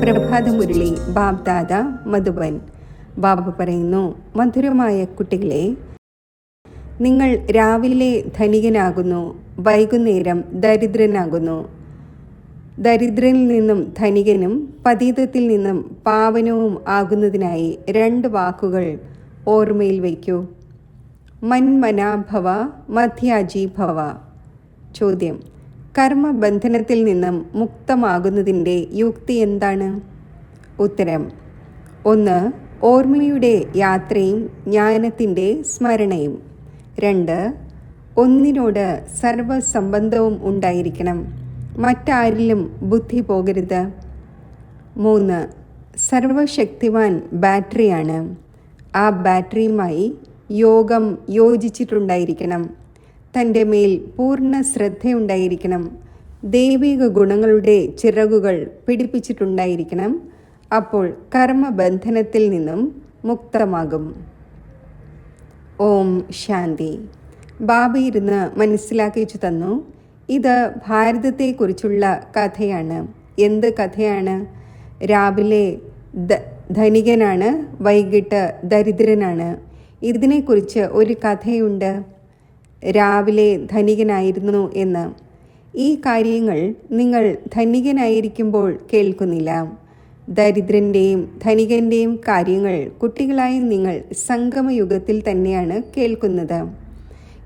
പ്രഭാതമുരളി ബാബ്ദാദ മധുബൻ. ബാബ പറയുന്നു, മധുരമായ കുട്ടികളെ, നിങ്ങൾ രാവിലെ ധനികനാകുന്നു, വൈകുന്നേരം ദരിദ്രനാകുന്നു. ദരിദ്രനിൽ നിന്നും ധനികനും പതീതത്തിൽ നിന്നും പാവനവും ആകുന്നതിനായി 2 വാക്കുകൾ ഓർമ്മയിൽ വയ്ക്കൂ. മന്മനാഭവ മധ്യാജീഭവ. ചോദ്യം: കർമ്മബന്ധനത്തിൽ നിന്നും മുക്തമാകുന്നതിൻ്റെ യുക്തി എന്താണ്? ഉത്തരം: 1. ഓർമ്മയുടെ യാത്രയും ജ്ഞാനത്തിൻ്റെ സ്മരണയും. 2. ഒന്നിനോട് സർവസംബന്ധവും ഉണ്ടായിരിക്കണം, മറ്റാരിലും ബുദ്ധി പോകരുത്. 3. സർവശക്തിവാൻ ബാറ്ററിയാണ്. ആ ബാറ്ററിയുമായി യോഗം യോജിച്ചിട്ടുണ്ടായിരിക്കണം. തൻ്റെ മേൽ പൂർണ്ണ ശ്രദ്ധയുണ്ടായിരിക്കണം. ദൈവിക ഗുണങ്ങളുടെ ചിറകുകൾ പിടിപ്പിച്ചിട്ടുണ്ടായിരിക്കണം. അപ്പോൾ കർമ്മബന്ധനത്തിൽ നിന്നും മുക്തമാകും. ഓം ശാന്തി. ബാബ ഇരുന്ന് മനസ്സിലാക്കിച്ചു തന്നു, ഇത് ഭാരതത്തെക്കുറിച്ചുള്ള കഥയാണ്. എന്ത് കഥയാണ്? രാവിലെ ധനികനാണ്, വൈകിട്ട് ദരിദ്രനാണ്. ഇതിനെക്കുറിച്ച് ഒരു കഥയുണ്ട്. രാവിലെ ധനികനായിരുന്നു എന്ന്. ഈ കാര്യങ്ങൾ നിങ്ങൾ ധനികനായിരിക്കുമ്പോൾ കേൾക്കുന്നില്ല. ദരിദ്രൻ്റെയും ധനികൻ്റെയും കാര്യങ്ങൾ കുട്ടികളായ നിങ്ങൾ സംഗമയുഗത്തിൽ തന്നെയാണ് കേൾക്കുന്നത്.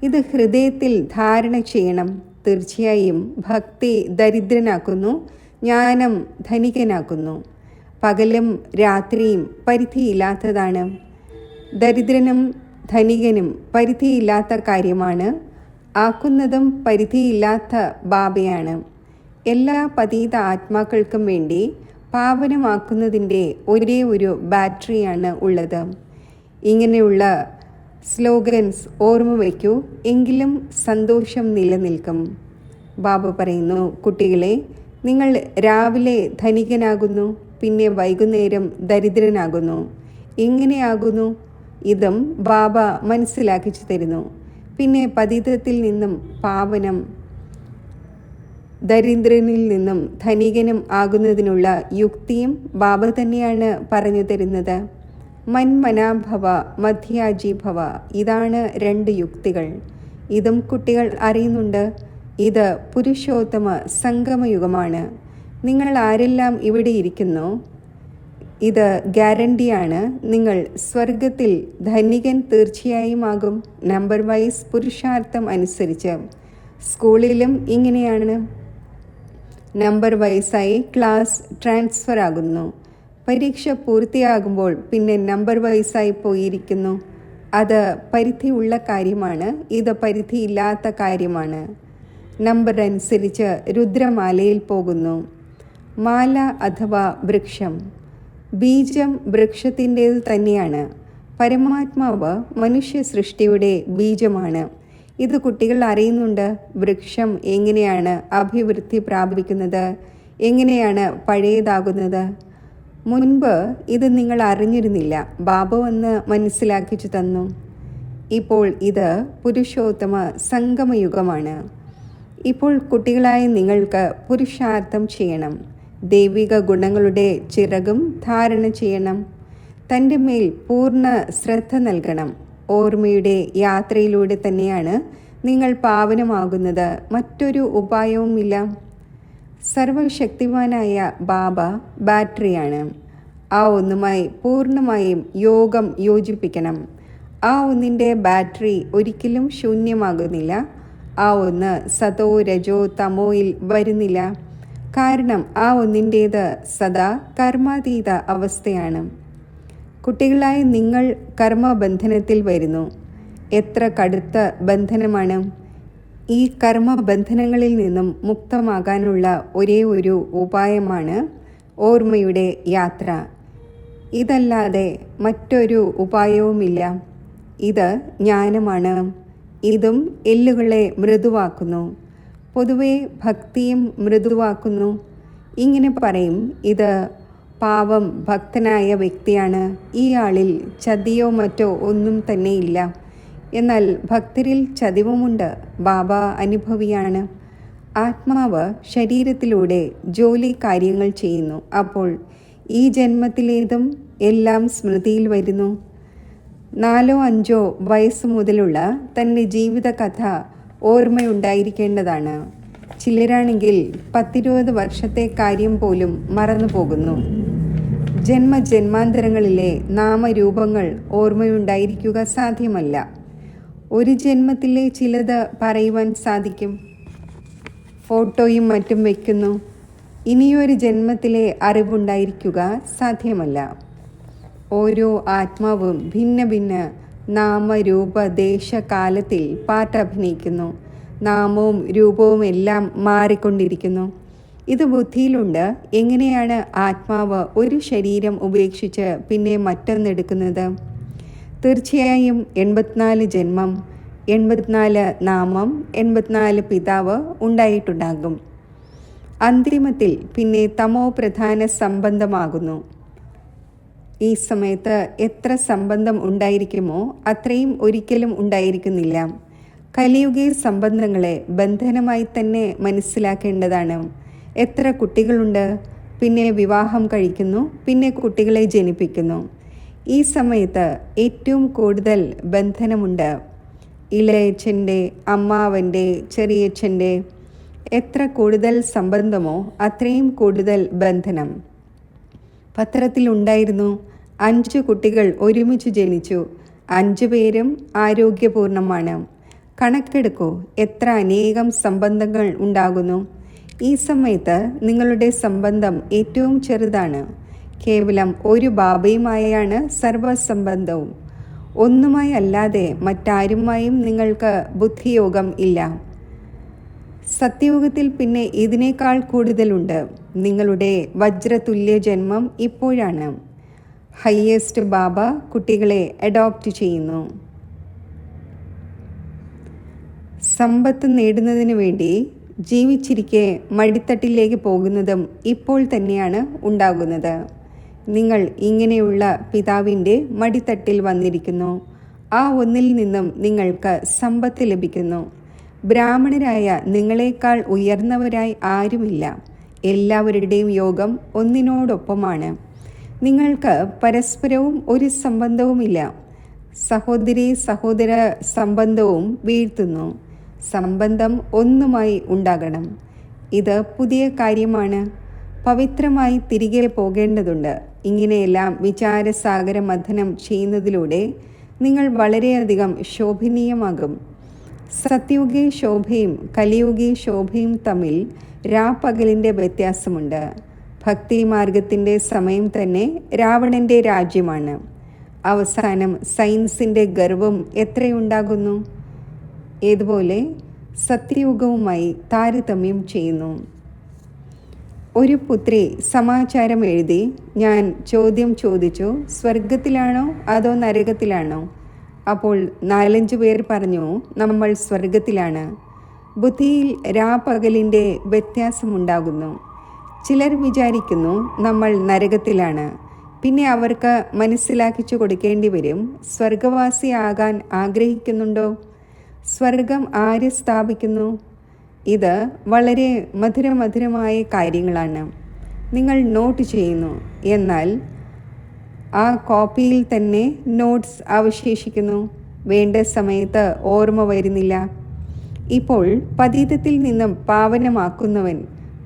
ഇത് ഹൃദയത്തിൽ ധാരണ ചെയ്യണം. തീർച്ചയായും ഭക്തി ദരിദ്രനാക്കുന്നു, ജ്ഞാനം ധനികനാക്കുന്നു. പകലും രാത്രിയും പരിധിയില്ലാത്തതാണ്. ദരിദ്രനും ധനികനും പരിധിയില്ലാത്ത കാര്യമാണ്. ആക്കുന്നതും പരിധിയില്ലാത്ത ബാബയാണ്. എല്ലാ പതീത ആത്മാക്കൾക്കും വേണ്ടി പാവനമാക്കുന്നതിൻ്റെ ഒരേ ഒരു ബാറ്ററിയാണ് ഉള്ളത്. ഇങ്ങനെയുള്ള സ്ലോഗൻസ് ഓർമ്മ വയ്ക്കൂ, എങ്കിലും സന്തോഷം നിലനിൽക്കും. ബാബ പറയുന്നു, കുട്ടികളെ, നിങ്ങൾ രാവിലെ ധനികനാകുന്നു, പിന്നെ വൈകുന്നേരം ദരിദ്രനാകുന്നു. എങ്ങനെയാകുന്നു? ഇതും ബാബ മനസ്സിലാക്കിച്ചു തരുന്നു. പിന്നെ പതിതത്തിൽ നിന്നും പാവനം, ദരിദ്രനിൽ നിന്നും ധനികനും ആകുന്നതിനുള്ള യുക്തിയും ബാബ തന്നെയാണ് പറഞ്ഞു തരുന്നത്. മന്മനാഭവ മധ്യാജീഭവ. ഇതാണ് 2 യുക്തികൾ. ഇതും കുട്ടികൾ അറിയുന്നുണ്ട്. ഇത് പുരുഷോത്തമ സംഗമയുഗമാണ്. നിങ്ങൾ ആരെല്ലാം ഇവിടെ ഇരിക്കുന്നു, ഇത് ഗ്യാരണ്ടിയാണ്. നിങ്ങൾ സ്വർഗത്തിൽ ധനികൻ തീർച്ചയായും ആകും. നമ്പർ വൈസ് പുരുഷാർത്ഥം അനുസരിച്ച്. സ്കൂളിലും ഇങ്ങനെയാണ്. നമ്പർ വൈസായി ക്ലാസ് ട്രാൻസ്ഫർ ആകുന്നു. പരീക്ഷ പൂർത്തിയാകുമ്പോൾ പിന്നെ നമ്പർ വൈസായി പോയിരിക്കുന്നു. അത് പരിധിയുള്ള കാര്യമാണ്. ഇത് പരിധിയില്ലാത്ത കാര്യമാണ്. നമ്പർ അനുസരിച്ച് രുദ്രമാലയിൽ പോകുന്നു. മാല അഥവാ വൃക്ഷം. ബീജം വൃക്ഷത്തിൻ്റേത് തന്നെയാണ്. പരമാത്മാവ് മനുഷ്യ സൃഷ്ടിയുടെ ബീജമാണ്. ഇത് കുട്ടികൾ അറിയുന്നുണ്ട്. വൃക്ഷം എങ്ങനെയാണ് അഭിവൃദ്ധി പ്രാപിക്കുന്നത്, എങ്ങനെയാണ് പഴയതാകുന്നത്? മുൻപ് ഇത് നിങ്ങൾ അറിഞ്ഞിരുന്നില്ല. ബാബ വന്ന് മനസ്സിലാക്കിച്ചു തന്നു. ഇപ്പോൾ ഇത് പുരുഷോത്തമ സംഗമയുഗമാണ്. ഇപ്പോൾ കുട്ടികളായ നിങ്ങൾക്ക് പുരുഷാർത്ഥം ചെയ്യണം. ദൈവിക ഗുണങ്ങളുടെ ചിറകും ധാരണ ചെയ്യണം. തൻ്റെ മേൽ പൂർണ്ണ ശ്രദ്ധ നൽകണം. ഓർമ്മയുടെ യാത്രയിലൂടെ തന്നെയാണ് നിങ്ങൾ പാവനമാകുന്നത്. മറ്റൊരു ഉപായവുമില്ല. സർവശക്തിവാനായ ബാബ ബാറ്ററിയാണ്. ആ ഒന്നുമായി പൂർണ്ണമായും യോഗം യോജിപ്പിക്കണം. ആ ഒന്നിൻ്റെ ബാറ്ററി ഒരിക്കലും ശൂന്യമാകുന്നില്ല. ആ ഒന്ന് സതോ രജോ തമോയിൽ വരുന്നില്ല. കാരണം ആ ഒന്നിൻ്റേത് സദാ കർമാതീത അവസ്ഥയാണ്. കുട്ടികളായ നിങ്ങൾ കർമ്മബന്ധനത്തിൽ വരുന്നു. എത്ര കടുത്ത ബന്ധനമാണ്! ഈ കർമ്മബന്ധനങ്ങളിൽ നിന്നും മുക്തമാകാനുള്ള ഒരേ ഒരു ഉപായമാണ് ഓർമ്മയുടെ യാത്ര. ഇതല്ലാതെ മറ്റൊരു ഉപായവുമില്ല. ഇത് ജ്ഞാനമാണ്. ഇതും എല്ലുകളെ മൃദുവാക്കുന്നു. പൊതുവെ ഭക്തിയും മൃദുവാക്കുന്നു. ഇങ്ങനെ പറയും, ഇത് പാവം ഭക്തനായ വ്യക്തിയാണ്, ഈ ആളിൽ ചതിയോ മറ്റോ ഒന്നും തന്നെയില്ല. എന്നാൽ ഭക്തരിൽ ചതിവുമുണ്ട്. ബാബ അനുഭവിയാണ്. ആത്മാവ് ശരീരത്തിലൂടെ ജോലി കാര്യങ്ങൾ ചെയ്യുന്നു. അപ്പോൾ ഈ ജന്മത്തിലേതും എല്ലാം സ്മൃതിയിൽ വരുന്നു. 4-5 വയസ്സ് മുതലുള്ള തൻ്റെ ജീവിതകഥ ഓർമ്മയുണ്ടായിരിക്കേണ്ടതാണ്. ചിലരാണെങ്കിൽ 10-20 വർഷത്തെ കാര്യം പോലും മറന്നു പോകുന്നു. ജന്മാന്തരങ്ങളിലെ നാമരൂപങ്ങൾ ഓർമ്മയുണ്ടായിരിക്കുക സാധ്യമല്ല. ഒരു ജന്മത്തിലെ ചിലത് പറയുവാൻ സാധിക്കും. ഫോട്ടോയും മറ്റും വയ്ക്കുന്നു. ഇനിയൊരു ജന്മത്തിലെ അറിവുണ്ടായിരിക്കുക സാധ്യമല്ല. ഓരോ ആത്മാവും ഭിന്ന ഭിന്ന നാമരൂപ ദേശകാലത്തിൽ പാട്ടഭിനയിക്കുന്നു. നാമവും രൂപവും എല്ലാം മാറിക്കൊണ്ടിരിക്കുന്നു. ഇത് ബുദ്ധിയിലുണ്ട്. എങ്ങനെയാണ് ആത്മാവ് ഒരു ശരീരം ഉപേക്ഷിച്ച് പിന്നെ മറ്റൊന്നെടുക്കുന്നത്? തീർച്ചയായും 84 ജന്മം, 84 നാമം, 84 പിതാവ് ഉണ്ടായിട്ടുണ്ടാകും. അന്തിമത്തിൽ പിന്നെ തമോ പ്രധാന സംബന്ധമാകുന്നു. ഈ സമയത്ത് എത്ര സംബന്ധം ഉണ്ടായിരിക്കുമോ അത്രയും ഒരിക്കലും ഉണ്ടായിരിക്കുന്നില്ല. കലിയുഗീയ സംബന്ധങ്ങളെ ബന്ധനമായി തന്നെ മനസ്സിലാക്കേണ്ടതാണ്. എത്ര കുട്ടികളുണ്ട്, പിന്നെ വിവാഹം കഴിക്കുന്നു, പിന്നെ കുട്ടികളെ ജനിപ്പിക്കുന്നു. ഈ സമയത്ത് ഏറ്റവും കൂടുതൽ ബന്ധനമുണ്ട്. ഇളയച്ഛൻ്റെ, അമ്മാവൻ്റെ, ചെറിയച്ഛൻ്റെ. എത്ര കൂടുതൽ സംബന്ധമോ അത്രയും കൂടുതൽ ബന്ധനം. പത്രത്തിലുണ്ടായിരുന്നു 5 കുട്ടികൾ ഒരുമിച്ച് ജനിച്ചു, 5 പേരും ആരോഗ്യപൂർണമാണ്. കണക്കെടുക്കൂ, എത്ര അനേകം സംബന്ധങ്ങൾ ഉണ്ടാകുന്നു. ഈ സമയത്ത് നിങ്ങളുടെ സംബന്ധം ഏറ്റവും ചെറുതാണ്. കേവലം ഒരു ബാബയുമായാണ് സർവസംബന്ധവും. ഒന്നുമായി അല്ലാതെ മറ്റാരുമായും നിങ്ങൾക്ക് ബുദ്ധിയോഗം ഇല്ല. സത്യയുഗത്തിൽ പിന്നെ ഇതിനേക്കാൾ കൂടുതലുണ്ട്. നിങ്ങളുടെ വജ്രതുല്യ ജന്മം ഇപ്പോഴാണ്. ഹയ്യസ്റ്റ് ബാബ കുട്ടികളെ അഡോപ്റ്റ് ചെയ്യുന്നു. സമ്പത്ത് നേടുന്നതിന് വേണ്ടി ജീവിച്ചിരിക്കെ മടിത്തട്ടിലേക്ക് പോകുന്നതും ഇപ്പോൾ തന്നെയാണ് ഉണ്ടാകുന്നത്. നിങ്ങൾ ഇങ്ങനെയുള്ള പിതാവിൻ്റെ മടിത്തട്ടിൽ വന്നിരിക്കുന്നു. ആ ഒന്നിൽ നിന്നും നിങ്ങൾക്ക് സമ്പത്ത് ലഭിക്കുന്നു. ബ്രാഹ്മണരായ നിങ്ങളെക്കാൾ ഉയർന്നവരായി ആരുമില്ല. എല്ലാവരുടെയും യോഗം ഒന്നിനോടൊപ്പമാണ്. നിങ്ങൾക്ക് പരസ്പരവും ഒരു സംബന്ധവുമില്ല. സഹോദരി സഹോദര സംബന്ധവും വീഴ്ത്തുന്നു. സംബന്ധം ഒന്നുമായി ഉണ്ടാകണം. ഇത് പുതിയ കാര്യമാണ്. പവിത്രമായി തിരികെ പോകേണ്ടതുണ്ട്. ഇങ്ങനെയെല്ലാം വിചാരസാഗര മഥനം ചെയ്യുന്നതിലൂടെ നിങ്ങൾ വളരെയധികം ശോഭനീയമാകും. സത്യുഗീയ ശോഭയും കലിയുഗീയ ശോഭയും തമ്മിൽ രാപ്പകലിൻ്റെ വ്യത്യാസമുണ്ട്. ഭക്തി മാർഗത്തിൻ്റെ സമയം തന്നെ രാവണൻ്റെ രാജ്യമാണ്. അവസാനം സയൻസിൻ്റെ ഗർവം എത്രയുണ്ടാകുന്നു. ഏതുപോലെ സത്യയുഗവുമായി താരതമ്യം ചെയ്യുന്നു. ഒരു പുത്രി സമാചാരം എഴുതി. ഞാൻ ചോദ്യം ചോദിച്ചു, സ്വർഗത്തിലാണോ അതോ നരകത്തിലാണോ? അപ്പോൾ 4-5 പേർ പറഞ്ഞു, നമ്മൾ സ്വർഗത്തിലാണ്. ബുദ്ധിയിൽ രാപ്പകലിൻ്റെ വ്യത്യാസമുണ്ടാകുന്നു. ചിലർ വിചാരിക്കുന്നു നമ്മൾ നരകത്തിലാണ്. പിന്നെ അവർക്ക് മനസ്സിലാക്കിച്ചു കൊടുക്കേണ്ടി വരും, സ്വർഗവാസിയാകാൻ ആഗ്രഹിക്കുന്നുണ്ടോ? സ്വർഗം ആര് സ്ഥാപിക്കുന്നു? ഇത് വളരെ മധുരമായ കാര്യങ്ങളാണ്. നിങ്ങൾ നോട്ട് ചെയ്യുന്നു, എന്നാൽ ആ കോപ്പിയിൽ തന്നെ നോട്ട്സ് അവശേഷിക്കുന്നു. വേണ്ട സമയത്ത് ഓർമ്മ വരുന്നില്ല. ഇപ്പോൾ പതീതത്തിൽ നിന്നും പാവനമാക്കുന്നവൻ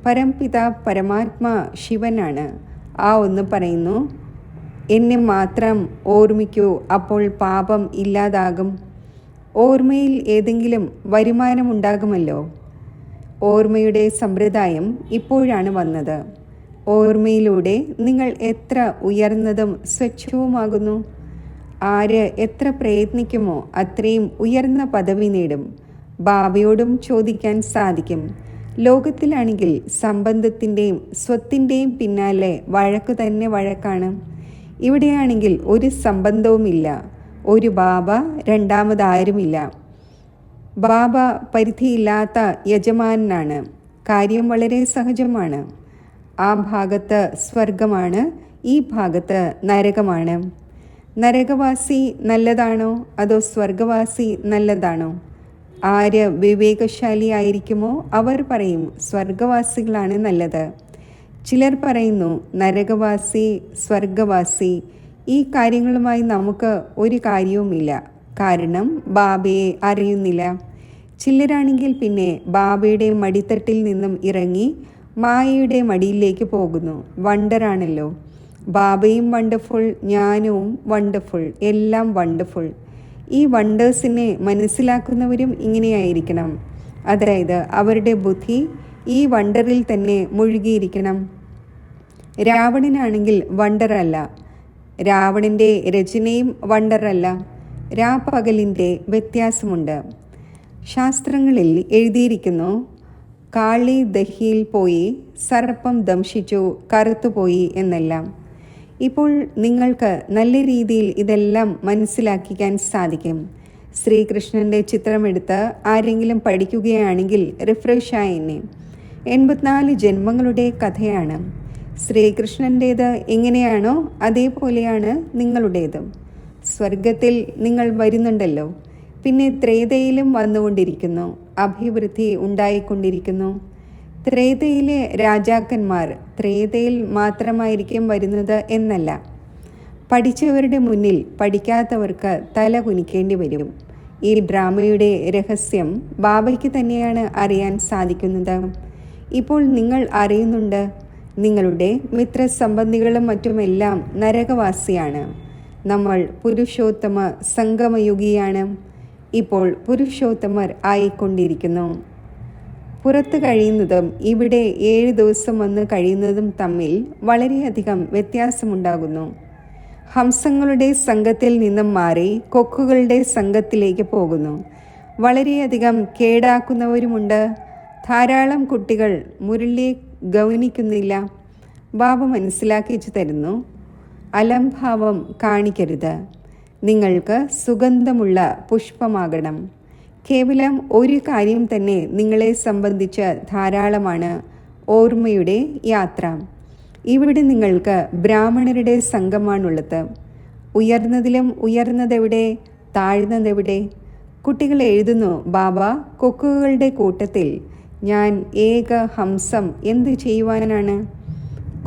പരംപിത പരമാത്മാ ശിവനാണ്. ആ ഒന്ന് പറയുന്നു, എന്നെ മാത്രം ഓർമ്മിക്കൂ, അപ്പോൾ പാപം ഇല്ലാതാകും. ഓർമ്മയിൽ ഏതെങ്കിലും വരുമാനമുണ്ടാകുമല്ലോ. ഓർമ്മയുടെ സമ്പ്രദായം ഇപ്പോഴാണ് വന്നത്. ഓർമ്മയിലൂടെ നിങ്ങൾ എത്ര ഉയർന്നതും സ്വച്ഛവുമാകുന്നു. ആര് എത്ര പ്രയത്നിക്കുമോ അത്രയും ഉയർന്ന പദവി നേടും. ബാബയോടും ചോദിക്കാൻ സാധിക്കും. ലോകത്തിലാണെങ്കിൽ സംബന്ധത്തിൻ്റെയും സ്വത്തിൻ്റെയും പിന്നാലെ വഴക്ക് തന്നെ വഴക്കാണ്. ഇവിടെയാണെങ്കിൽ ഒരു സംബന്ധവുമില്ല. ഒരു ബാബ, രണ്ടാമതാരുമില്ല. ബാബ പരിധിയില്ലാത്ത യജമാനാണ്. കാര്യം വളരെ സഹജമാണ്. ആ ഭാഗത്ത് സ്വർഗമാണ്, ഈ ഭാഗത്ത് നരകമാണ്. നരകവാസി നല്ലതാണോ അതോ സ്വർഗവാസി നല്ലതാണോ? ആര് വിവേകശാലിയായിരിക്കുമോ അവർ പറയും സ്വർഗവാസികളാണ് നല്ലത്. ചിലർ പറയുന്നു നരകവാസി, സ്വർഗവാസി. ഈ കാര്യങ്ങളുമായി നമുക്ക് ഒരു കാര്യവുമില്ല, കാരണം ബാബയെ അറിയുന്നില്ല. ചിലരാണെങ്കിൽ പിന്നെ ബാബയുടെ മടിത്തട്ടിൽ നിന്നും ഇറങ്ങി മായയുടെ മടിയിലേക്ക് പോകുന്നു. വണ്ടറാണല്ലോ. ബാബയും വണ്ടർഫുൾ, ജ്ഞാനവും വണ്ടർഫുൾ, എല്ലാം വണ്ടർഫുൾ. ഈ വണ്ടേഴ്സിനെ മനസ്സിലാക്കുന്നവരും ഇങ്ങനെയായിരിക്കണം. അതായത് അവരുടെ ബുദ്ധി ഈ വണ്ടറിൽ തന്നെ മുഴുകിയിരിക്കണം. രാവണനാണെങ്കിൽ വണ്ടറല്ല, രാവണൻ്റെ രചനയും വണ്ടറല്ല. രാപ്പകലിൻ്റെ വ്യത്യാസമുണ്ട്. ശാസ്ത്രങ്ങളിൽ എഴുതിയിരിക്കുന്നു, കാളി ദഹിയിൽ പോയി, സർപ്പം ദംശിച്ചു, കറുത്തുപോയി എന്നെല്ലാം. ഇപ്പോൾ നിങ്ങൾക്ക് നല്ല രീതിയിൽ ഇതെല്ലാം മനസ്സിലാക്കിക്കാൻ സാധിക്കും. ശ്രീകൃഷ്ണൻ്റെ ചിത്രമെടുത്ത് ആരെങ്കിലും പഠിക്കുകയാണെങ്കിൽ റിഫ്രഷായെന്നെ. 84 ജന്മങ്ങളുടെ കഥയാണ്. ശ്രീകൃഷ്ണൻ്റേത് എങ്ങനെയാണോ അതേപോലെയാണ് നിങ്ങളുടേതും. സ്വർഗത്തിൽ നിങ്ങൾ വരുന്നുണ്ടല്ലോ, പിന്നെ ത്രേതയിലും വന്നുകൊണ്ടിരിക്കുന്നു, അഭിവൃദ്ധി ഉണ്ടായിക്കൊണ്ടിരിക്കുന്നു. ത്രേതയിലെ രാജാക്കന്മാർ ത്രേതയിൽ മാത്രമായിരിക്കും വരുന്നത് എന്നല്ല. പഠിച്ചവരുടെ മുന്നിൽ പഠിക്കാത്തവർക്ക് തല കുനിക്കേണ്ടി വരും. ഈ ഡ്രാമയുടെ രഹസ്യം ബാബയ്ക്ക് തന്നെയാണ് അറിയാൻ സാധിക്കുന്നത്. ഇപ്പോൾ നിങ്ങൾ അറിയുന്നുണ്ട്, നിങ്ങളുടെ മിത്രസംബന്ധികളും മറ്റുമെല്ലാം നരകവാസിയാണ്. നമ്മൾ പുരുഷോത്തമ സംഗമയുഗിയാണ്. ഇപ്പോൾ പുരുഷോത്തമർ ആയിക്കൊണ്ടിരിക്കുന്നു. പുറത്ത് കഴിയുന്നതും ഇവിടെ 7 ദിവസം വന്ന് കഴിയുന്നതും തമ്മിൽ വളരെയധികം വ്യത്യാസമുണ്ടാകുന്നു. ഹംസങ്ങളുടെ സംഘത്തിൽ നിന്നും മാറി കൊക്കുകളുടെ സംഘത്തിലേക്ക് പോകുന്നു. വളരെയധികം കേടാക്കുന്നവരുമുണ്ട്. ധാരാളം കുട്ടികൾ മുരളിയെ ഗൗനിക്കുന്നില്ല. ബാബ മനസ്സിലാക്കിച്ചു തരുന്നു, അലംഭാവം കാണിക്കരുത്. നിങ്ങൾക്ക് സുഗന്ധമുള്ള പുഷ്പമാകണം. കേവലം ഒരു കാര്യം തന്നെ നിങ്ങളെ സംബന്ധിച്ച് ധാരാളമാണ്, ഓർമ്മയുടെ യാത്ര. ഇവിടെ നിങ്ങൾക്ക് ബ്രാഹ്മണരുടെ സംഘമാണുള്ളത്. ഉയർന്നതിലും ഉയർന്നതെവിടെ, താഴ്ന്നതെവിടെ? കുട്ടികൾ എഴുതുന്നു, ബാബ കൊക്കുകളുടെ കൂട്ടത്തിൽ ഞാൻ ഏക ഹംസം എന്ത് ചെയ്യുവാനാണ്?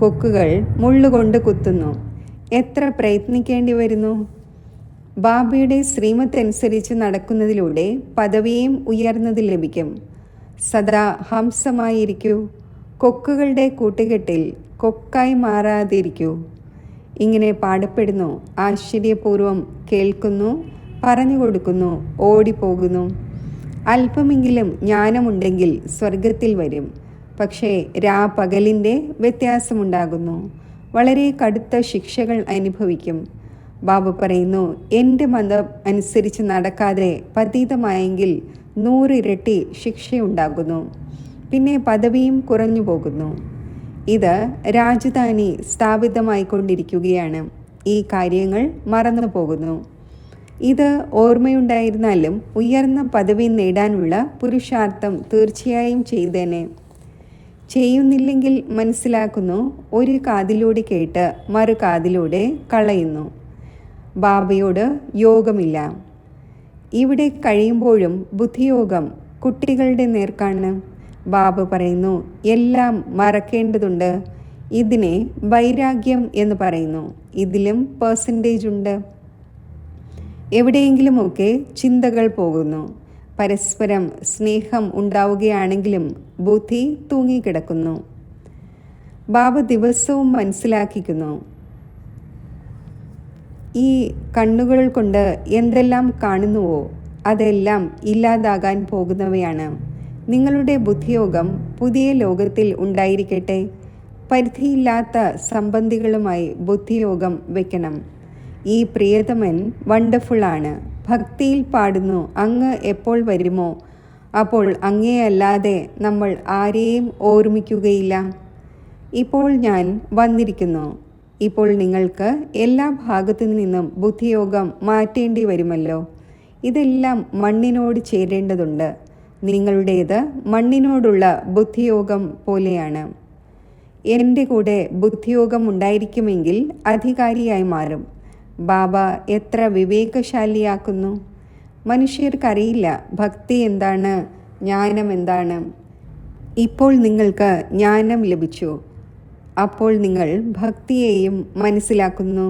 കൊക്കുകൾ മുള്ളുകൊണ്ട് കുത്തുന്നു. എത്ര പ്രയത്നിക്കേണ്ടി വരുന്നു? ബാബയുടെ ശ്രീമത്തനുസരിച്ച് നടക്കുന്നതിലൂടെ പദവിയും ഉയർന്നത് ലഭിക്കും. സദാ ഹംസമായിരിക്കൂ. കൊക്കുകളുടെ കൂട്ടുകെട്ടിൽ കൊക്കായി മാറാതിരിക്കൂ. ഇങ്ങനെ പാടപ്പെടുന്നു. ആശ്ചര്യപൂർവം കേൾക്കുന്നു, പറഞ്ഞു കൊടുക്കുന്നു, ഓടിപ്പോകുന്നു. അല്പമെങ്കിലും ജ്ഞാനമുണ്ടെങ്കിൽ സ്വർഗത്തിൽ വരും. പക്ഷേ രാപകലിൻ്റെ വ്യത്യാസമുണ്ടാകുന്നു. വളരെ കടുത്ത ശിക്ഷകൾ അനുഭവിക്കും. ബാബ പറയുന്നു, എൻ്റെ മതം അനുസരിച്ച് നടക്കാതെ പതീതമായെങ്കിൽ 100 ഇരട്ടി ശിക്ഷയുണ്ടാകുന്നു. പിന്നെ പദവിയും കുറഞ്ഞു പോകുന്നു. ഇത് രാജധാനി സ്ഥാപിതമായിക്കൊണ്ടിരിക്കുകയാണ്. ഈ കാര്യങ്ങൾ മറന്നു പോകുന്നു. ഇത് ഓർമ്മയുണ്ടായിരുന്നാലും ഉയർന്ന പദവി നേടാനുള്ള പുരുഷാർത്ഥം തീർച്ചയായും ചെയ്തേനെ. ചെയ്യുന്നില്ലെങ്കിൽ മനസ്സിലാക്കുന്നു, ഒരു കാതിലൂടെ കേട്ട് മറു കാതിലൂടെ കളയുന്നു. ബാബയോട് യോഗമില്ല. ഇവിടെ കഴിയുമ്പോഴും ബുദ്ധിയോഗം കുട്ടികളുടെ നേർക്കാണ്. ബാബ പറയുന്നു, എല്ലാം മറക്കേണ്ടതുണ്ട്. ഇതിനെ വൈരാഗ്യം എന്ന് പറയുന്നു. ഇതിലും പെർസെൻറ്റേജ് ഉണ്ട്. എവിടെയെങ്കിലുമൊക്കെ ചിന്തകൾ പോകുന്നു. പരസ്പരം സ്നേഹം ഉണ്ടാവുകയാണെങ്കിലും ബുദ്ധി തൂങ്ങിക്കിടക്കുന്നു. ബാബ ദിവസവും മനസ്സിലാക്കിക്കുന്നു, ഈ കണ്ണുകൾ കൊണ്ട് എന്തെല്ലാം കാണുന്നുവോ അതെല്ലാം ഇല്ലാതാകാൻ പോകുന്നവയാണ്. നിങ്ങളുടെ ബുദ്ധിയോഗം പുതിയ ലോകത്തിൽ ഉണ്ടായിരിക്കട്ടെ. പരിധിയില്ലാത്ത സംബന്ധികളുമായി ബുദ്ധിയോഗം വയ്ക്കണം. ഈ പ്രിയതമൻ വണ്ടർഫുള്ളാണ്. ഭക്തിയിൽ പാടുന്നു, അങ്ങ് എപ്പോൾ വരുമോ അപ്പോൾ അങ്ങേയല്ലാതെ നമ്മൾ ആരെയും ഓർമ്മിക്കുകയില്ല. ഇപ്പോൾ ഞാൻ വന്നിരിക്കുന്നു. ഇപ്പോൾ നിങ്ങൾക്ക് എല്ലാ ഭാഗത്തു നിന്നും ബുദ്ധിയോഗം മാറ്റേണ്ടി വരുമല്ലോ. ഇതെല്ലാം മണ്ണിനോട് ചേരേണ്ടതുണ്ട്. നിങ്ങളുടേത് മണ്ണിനോടുള്ള ബുദ്ധിയോഗം പോലെയാണ്. എൻ്റെ കൂടെ ബുദ്ധിയോഗം ഉണ്ടായിരിക്കുമെങ്കിൽ അധികാരിയായി മാറും. ബാബ എത്ര വിവേകശാലിയാക്കുന്നു. മനുഷ്യർക്കറിയില്ല ഭക്തി എന്താണ്, ജ്ഞാനം എന്താണ്. ഇപ്പോൾ നിങ്ങൾക്ക് ജ്ഞാനം ലഭിച്ചു. അപ്പോൾ നിങ്ങൾ ഭക്തിയെയും മനസ്സിലാക്കുന്നു.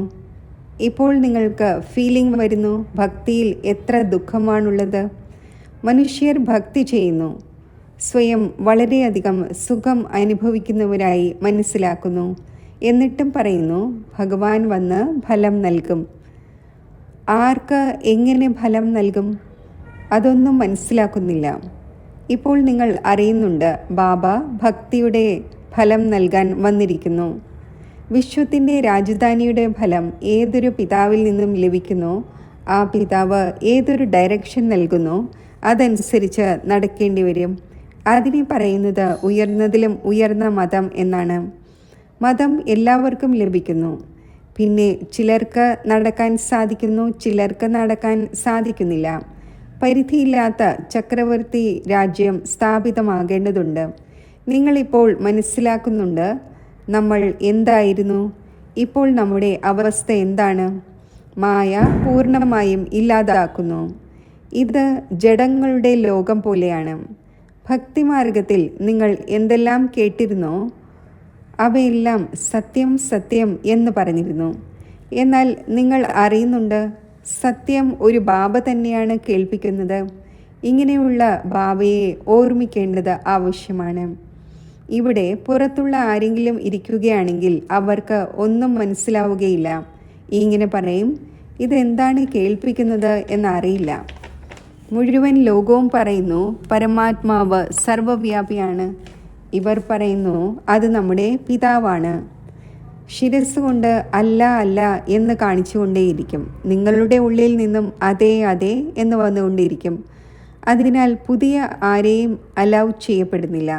ഇപ്പോൾ നിങ്ങൾക്ക് ഫീലിംഗ് വരുന്നു, ഭക്തിയിൽ എത്ര ദുഃഖമാണുള്ളത്. മനുഷ്യർ ഭക്തി ചെയ്യുന്നു, സ്വയം വളരെയധികം സുഖം അനുഭവിക്കുന്നവരായി മനസ്സിലാക്കുന്നു. എന്നിട്ടും പറയുന്നു ഭഗവാൻ വന്ന് ഫലം നൽകും. ആർക്ക് എങ്ങനെ ഫലം നൽകും? അതൊന്നും മനസ്സിലാക്കുന്നില്ല. ഇപ്പോൾ നിങ്ങൾ അറിയുന്നുണ്ട് ബാബ ഭക്തിയുടെ ഫലം നൽകാൻ വന്നിരിക്കുന്നു. വിശ്വത്തിൻ്റെ രാജധാനിയുടെ ഫലം ഏതൊരു പിതാവിൽ നിന്നും ലഭിക്കുന്നോ ആ പിതാവ് ഏതൊരു ഡയറക്ഷൻ നൽകുന്നോ അതനുസരിച്ച് നടക്കേണ്ടി വരും. അതിനെ പറയുന്നത് ഉയർന്നതിലും ഉയർന്ന മതം എന്നാണ്. മതം എല്ലാവർക്കും ലഭിക്കുന്നു. പിന്നെ ചിലർക്ക് നടക്കാൻ സാധിക്കുന്നു, ചിലർക്ക് നടക്കാൻ സാധിക്കുന്നില്ല. പരിധിയില്ലാത്ത ചക്രവർത്തി രാജ്യം സ്ഥാപിതമാകേണ്ടതുണ്ട്. നിങ്ങളിപ്പോൾ മനസ്സിലാക്കുന്നുണ്ട് നമ്മൾ എന്തായിരുന്നു, ഇപ്പോൾ നമ്മുടെ അവസ്ഥ എന്താണ്. മായ പൂർണ്ണമായും ഇല്ലാതാക്കുന്നു. ഇത് ജഡങ്ങളുടെ ലോകം പോലെയാണ്. ഭക്തിമാർഗത്തിൽ നിങ്ങൾ എന്തെല്ലാം കേട്ടിരുന്നോ അവയെല്ലാം സത്യം സത്യം എന്ന് പറഞ്ഞിരുന്നു. എന്നാൽ നിങ്ങൾ അറിയുന്നുണ്ട് സത്യം ഒരു ബാബ തന്നെയാണ് കേൾപ്പിക്കുന്നത്. ഇങ്ങനെയുള്ള ബാബയെ ഓർമ്മിക്കേണ്ടത് ആവശ്യമാണ്. ഇവിടെ പുറത്തുള്ള ആരെങ്കിലും ഇരിക്കുകയാണെങ്കിൽ അവർക്ക് ഒന്നും മനസ്സിലാവുകയില്ല. ഇങ്ങനെ പറയും, ഇതെന്താണ് കേൾപ്പിക്കുന്നത് എന്നറിയില്ല. മുഴുവൻ ലോകവും പറയുന്നു പരമാത്മാവ് സർവവ്യാപിയാണ്. ഇവർ പറയുന്നു അത് നമ്മുടെ പിതാവാണ്. ശിരസ് കൊണ്ട് അല്ല അല്ല എന്ന് കാണിച്ചുകൊണ്ടേയിരിക്കും. നിങ്ങളുടെ ഉള്ളിൽ നിന്നും അതെ അതെ എന്ന് വന്നുകൊണ്ടിരിക്കും. അതിനാൽ പുതിയ ആരെയും അലൗ ചെയ്യപ്പെടുന്നില്ല.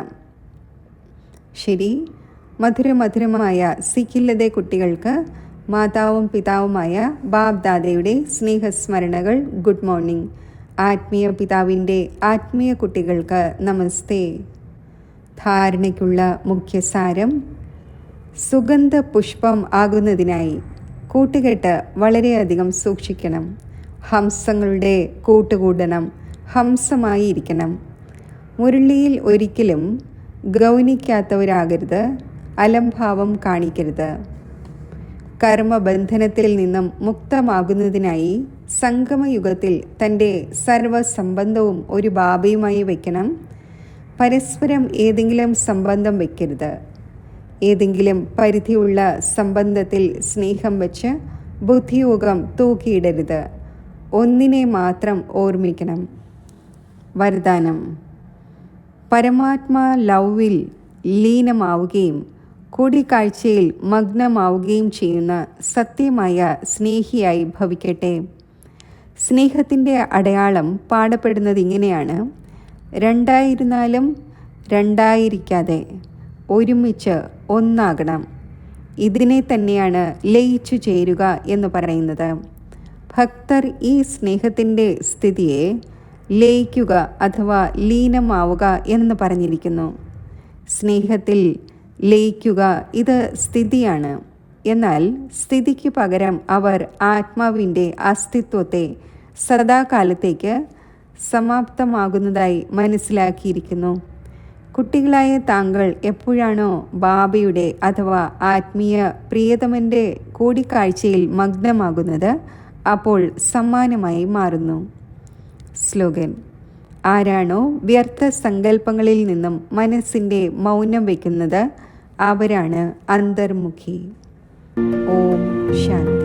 ശരി, മധുരമധുരമായ സിക്കില്ലതെ കുട്ടികൾക്ക് മാതാവും പിതാവുമായ ബാബ് ദാദയുടെ സ്നേഹസ്മരണകൾ. Good morning. ആത്മീയ പിതാവിൻ്റെ ആത്മീയ കുട്ടികൾക്ക് നമസ്തേ. ധാരണയ്ക്കുള്ള മുഖ്യസാരം: സുഗന്ധ പുഷ്പം ആകുന്നതിനായി കൂട്ടുകെട്ട് വളരെയധികം സൂക്ഷിക്കണം. ഹംസങ്ങളുടെ കൂട്ടുകൂടണം, ഹംസമായി ഇരിക്കണം. മുരളിയിൽ ഒരിക്കലും ഗൗനിക്കാത്തവരാകരുത്, അലംഭാവം കാണിക്കരുത്. കർമ്മബന്ധനത്തിൽ നിന്നും മുക്തമാകുന്നതിനായി സംഗമയുഗത്തിൽ തൻ്റെ സർവസംബന്ധവും ഒരു ബാബയുമായി വയ്ക്കണം. പരസ്പരം ഏതെങ്കിലും സംബന്ധം വയ്ക്കരുത്. ഏതെങ്കിലും പരിധിയുള്ള സംബന്ധത്തിൽ സ്നേഹം വച്ച് ബുദ്ധിയോഗം തൂക്കിയിടരുത്. ഒന്നിനെ മാത്രം ഓർമ്മിക്കണം. വരദാനം: പരമാത്മാ ലൗവിൽ ലീനമാവുകയും കൂടിക്കാഴ്ചയിൽ മഗ്നമാവുകയും ചെയ്യുന്ന സത്യമായ സ്നേഹിയായി ഭവിക്കട്ടെ. സ്നേഹത്തിൻ്റെ അടയാളം പാടപ്പെടുന്നത് ഇങ്ങനെയാണ്: രണ്ടായിരുന്നാലും രണ്ടായിരിക്കാതെ ഒരുമിച്ച് ഒന്നാകണം. ഇതിനെ തന്നെയാണ് ലയിച്ചു ചേരുക എന്ന് പറയുന്നത്. ഭക്തർ ഈ സ്നേഹത്തിൻ്റെ സ്ഥിതിയെ ലയിക്കുക അഥവാ ലീനമാവുക എന്ന് പറഞ്ഞിരിക്കുന്നു. സ്നേഹത്തിൽ ലയിക്കുക ഇത് സ്ഥിതിയാണ്. എന്നാൽ സ്ഥിതിക്ക് പകരം അവർ ആത്മാവിൻ്റെ അസ്തിത്വത്തെ സദാകാലത്തേക്ക് സമാപ്തമാകുന്നതായി മനസ്സിലാക്കിയിരിക്കുന്നു. കുട്ടികളായ താങ്കൾ എപ്പോഴാണോ ബാബയുടെ അഥവാ ആത്മീയ പ്രിയതമൻ്റെ കൂടിക്കാഴ്ചയിൽ മഗ്നമാകുന്നത് അപ്പോൾ സമ്മാനമായി മാറുന്നു. സ്ലോഗൻ: ആരാണോ വ്യർത്ഥ സങ്കല്പങ്ങളിൽ നിന്നും മനസ്സിൻ്റെ മൗനം വയ്ക്കുന്നത് അവരാണ് അന്തർമുഖി. ഓം ശാന്തി.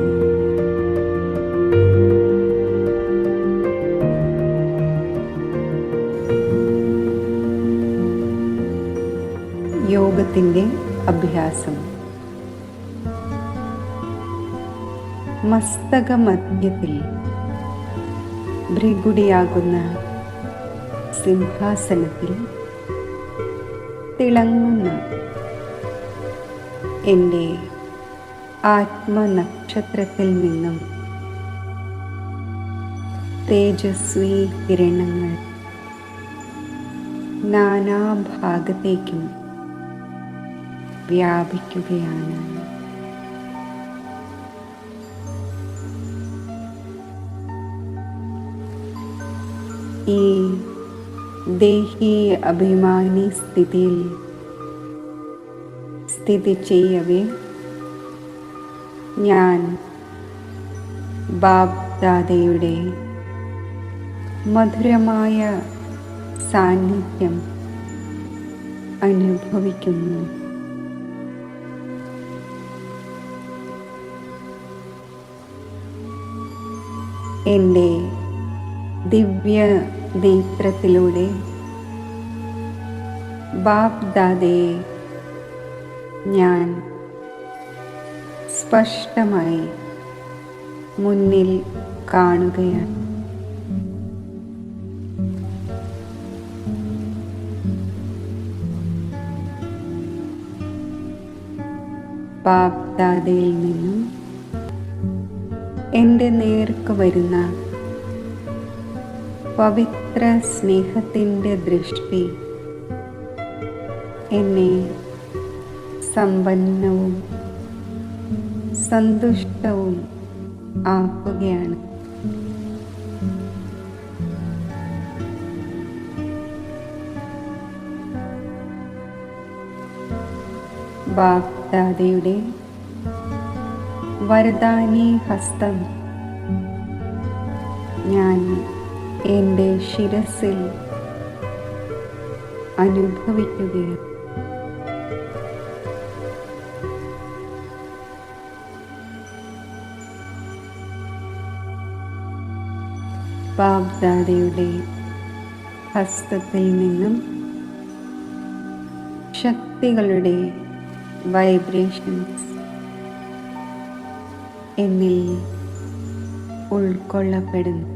യോഗത്തിൻ്റെ അഭ്യാസം. മസ്തകമധ്യത്തിൽ ഭൃഗുടിയാകുന്ന സിംഹാസനത്തിൽ തിളങ്ങുന്ന എൻ്റെ ആത്മനക്ഷത്രത്തിൽ നിന്നും തേജസ്വി കിരണങ്ങൾ നാനാഭാഗത്തേക്കും വ്യാപിക്കുകയാണ്. ഈ ദേഹി അഭിമാനി സ്ഥിതിയിൽ സ്ഥിതി ചെയ്യവേ ഞാൻ ബാപ്ദാദയുടെ മധുരമായ സാന്നിധ്യം അനുഭവിക്കുന്നു. എൻ്റെ ദിവ്യ നേത്രത്തിലൂടെ ബാപ്ദാദയെ ഞാൻ സ്പഷ്ടമായി മുന്നിൽ കാണുകയാണ്. ബാപ്ദാദയിൽ നിന്നും എൻ്റെ നേർക്ക് വരുന്ന പവിത്ര സ്നേഹത്തിൻ്റെ ദൃഷ്ടി എന്നെ സമ്പന്നവും സന്തുഷ്ടവും ആക്കുകയാണ്. ബാപ്ദാദയുടെ വരദാനി ഹസ്തം ഞാൻ എൻ്റെ ശിരസിൽ അനുഭവിക്കുകയാണ്. ബാപ്ദാദയുടെ ഹസ്തത്തിൽ നിന്നും ശക്തികളുടെ വൈബ്രേഷൻസ് എന്നിൽ ഉൾക്കൊള്ളപ്പെടുന്നു.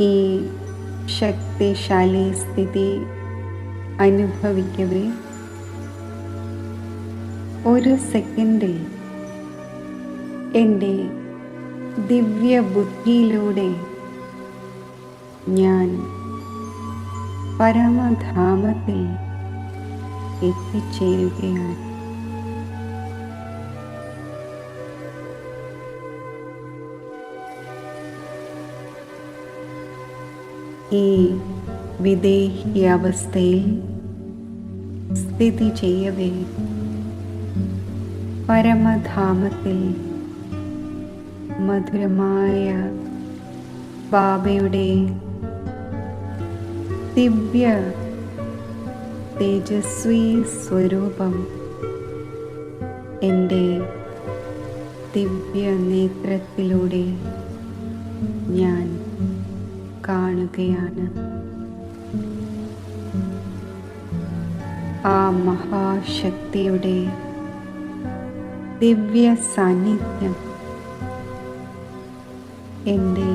ഈ ശക്തിശാലി സ്ഥിതി അനുഭവിക്കവേ ഒരു സെക്കൻഡിൽ എൻ്റെ ദിവ്യ ബുദ്ധിയിലൂടെ ഞാൻ പരമധാമത്തിൽ എത്തിച്ചേരുകയാണ്. ഈ വിദേഹി അവസ്ഥയിൽ സ്ഥിതി ചെയ്യവേ പരമധാമത്തിൽ മധുരമായ ബാബയുടെ ദിവ്യ തേജസ്വി സ്വരൂപം എൻ്റെ ദിവ്യ നേത്രത്തിലൂടെ ഞാൻ കാണുകയാണ്. ആ മഹാശക്തിയുടെ ദിവ്യ സാന്നിധ്യം എൻ്റെ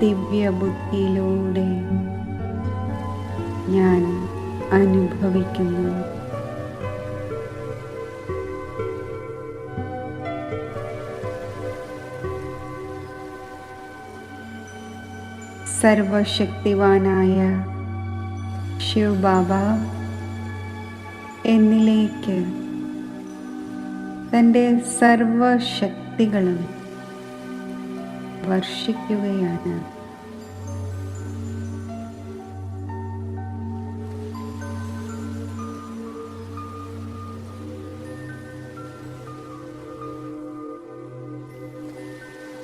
ദിവ്യ ബുദ്ധിയിലൂടെ ഞാൻ അനുഭവിക്കുന്നു. സർവശക്തിവാനായ ശിവ് ബാബ എന്നിലേക്ക് തൻ്റെ സർവശക്തികളും വർഷിക്കുകയാണ്.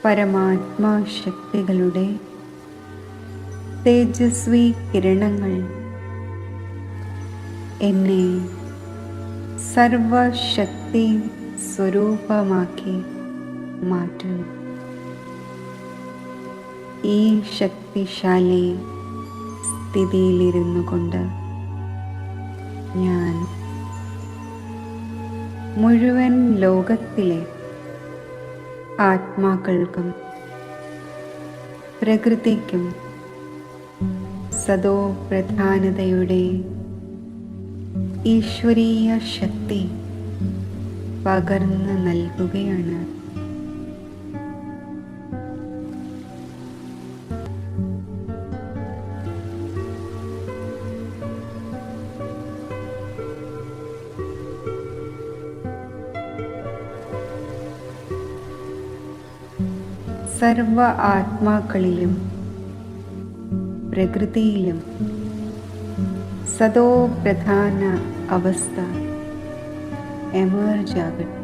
പരമാത്മാ ശക്തികളുടെ തേജസ്വി കിരണങ്ങൾ എന്നെ സർവശക്തി സ്വരൂപമാക്കി മാറ്റുന്നു. ഈ ശക്തിശാലി സ്ഥിതിയിലിരുന്നു കൊണ്ട് ഞാൻ മുഴുവൻ ലോകത്തിലെ ആത്മാക്കൾക്കും പ്രകൃതിക്കും സദോ പ്രധാനതയുടെ ഈശ്വരീയ ശക്തി പകർന്നു നൽകുകയാണ്. സർവ ആത്മാക്കളിലും പ്രകൃതിയിലും സതോ പ്രധാന അവസ്ഥ എമർജ് ആകട്ടെ.